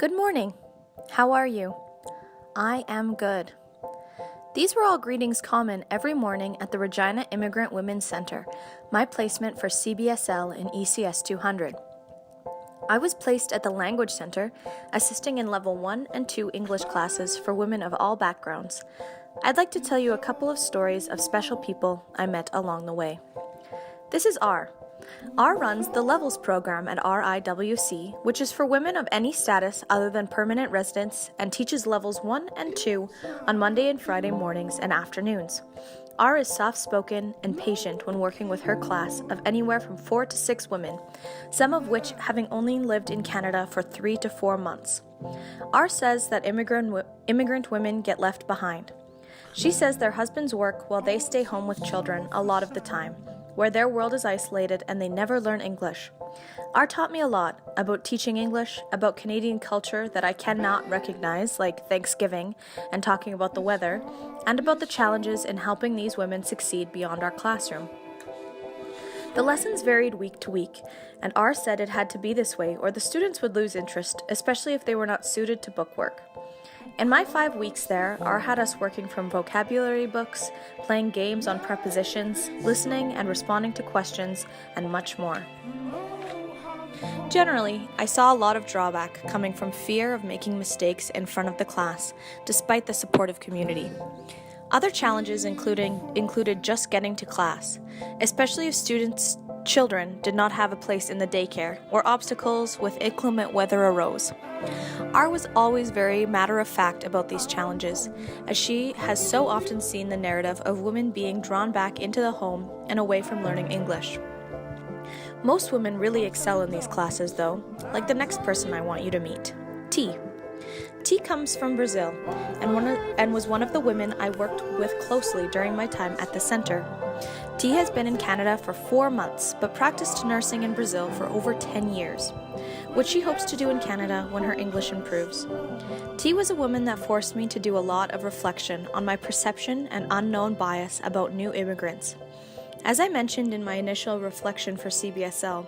Good morning. How are you? I am good. These were all greetings common every morning at the Regina Immigrant Women's Center, my placement for CBSL in ECS 200. I was placed at the Language Center, assisting in Level 1 and 2 English classes for women of all backgrounds. I'd like to tell you a couple of stories of special people I met along the way. This is R. R runs the Levels program at RIWC, which is for women of any status other than permanent residents, and teaches Levels 1 and 2 on Monday and Friday mornings and afternoons. R is soft-spoken and patient when working with her class of anywhere from 4 to 6 women, some of which having only lived in Canada for 3 to 4 months. R says that immigrant women get left behind. She says their husbands work while they stay home with children a lot of the time, where their world is isolated and they never learn English. R taught me a lot about teaching English, about Canadian culture that I cannot recognize, like Thanksgiving and talking about the weather, and about the challenges in helping these women succeed beyond our classroom. The lessons varied week to week, and R said it had to be this way or the students would lose interest, especially if they were not suited to bookwork. In my 5 weeks there, R had us working from vocabulary books, playing games on prepositions, listening and responding to questions, and much more. Generally, I saw a lot of drawback coming from fear of making mistakes in front of the class, despite the supportive community. Other challenges included just getting to class, especially if students' children did not have a place in the daycare, or obstacles with inclement weather arose. R was always very matter-of-fact about these challenges, as she has so often seen the narrative of women being drawn back into the home and away from learning English. Most women really excel in these classes, though, like the next person I want you to meet, T. T comes from Brazil and was one of the women I worked with closely during my time at the center. T has been in Canada for 4 months, but practiced nursing in Brazil for over 10 years, which she hopes to do in Canada when her English improves. T was a woman that forced me to do a lot of reflection on my perception and unknown bias about new immigrants. As I mentioned in my initial reflection for CBSL,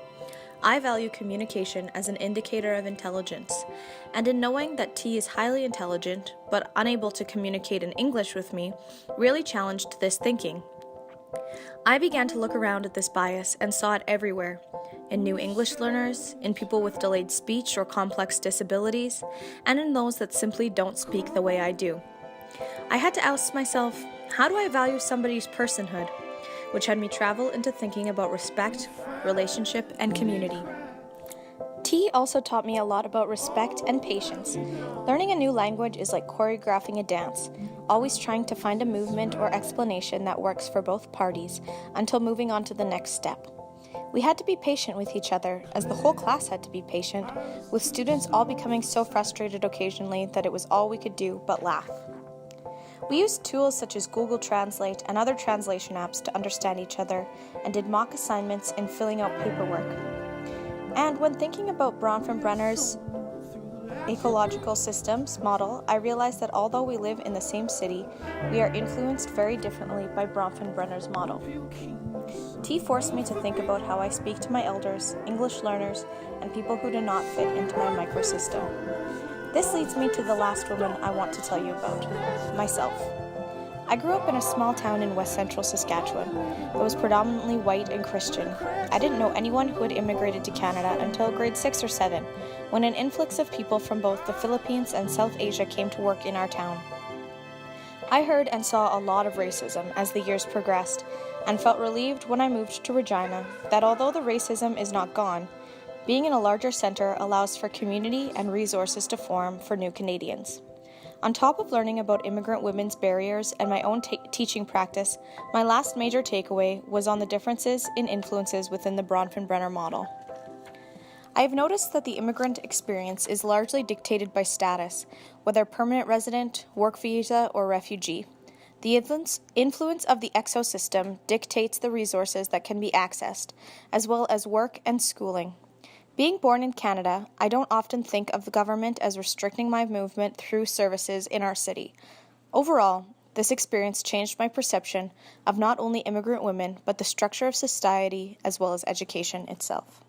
I value communication as an indicator of intelligence, and in knowing that T is highly intelligent but unable to communicate in English with me really challenged this thinking. I began to look around at this bias and saw it everywhere, in new English learners, in people with delayed speech or complex disabilities, and in those that simply don't speak the way I do. I had to ask myself, how do I value somebody's personhood? Which had me travel into thinking about respect, relationship, and community. T also taught me a lot about respect and patience. Learning a new language is like choreographing a dance, always trying to find a movement or explanation that works for both parties until moving on to the next step. We had to be patient with each other, as the whole class had to be patient, with students all becoming so frustrated occasionally that it was all we could do but laugh. We used tools such as Google Translate and other translation apps to understand each other, and did mock assignments and filling out paperwork. And when thinking about Bronfenbrenner's ecological systems model, I realized that although we live in the same city, we are influenced very differently by Bronfenbrenner's model. T forced me to think about how I speak to my elders, English learners, and people who do not fit into my microsystem. This leads me to the last woman I want to tell you about, myself. I grew up in a small town in west central Saskatchewan that was predominantly white and Christian. I didn't know anyone who had immigrated to Canada until grade 6 or 7, when an influx of people from both the Philippines and South Asia came to work in our town. I heard and saw a lot of racism as the years progressed, and felt relieved when I moved to Regina that although the racism is not gone, being in a larger center allows for community and resources to form for new Canadians. On top of learning about immigrant women's barriers and my own teaching practice, my last major takeaway was on the differences in influences within the Bronfenbrenner model. I have noticed that the immigrant experience is largely dictated by status, whether permanent resident, work visa, or refugee. The influence of the exosystem dictates the resources that can be accessed, as well as work and schooling. Being born in Canada, I don't often think of the government as restricting my movement through services in our city. Overall, this experience changed my perception of not only immigrant women, but the structure of society as well as education itself.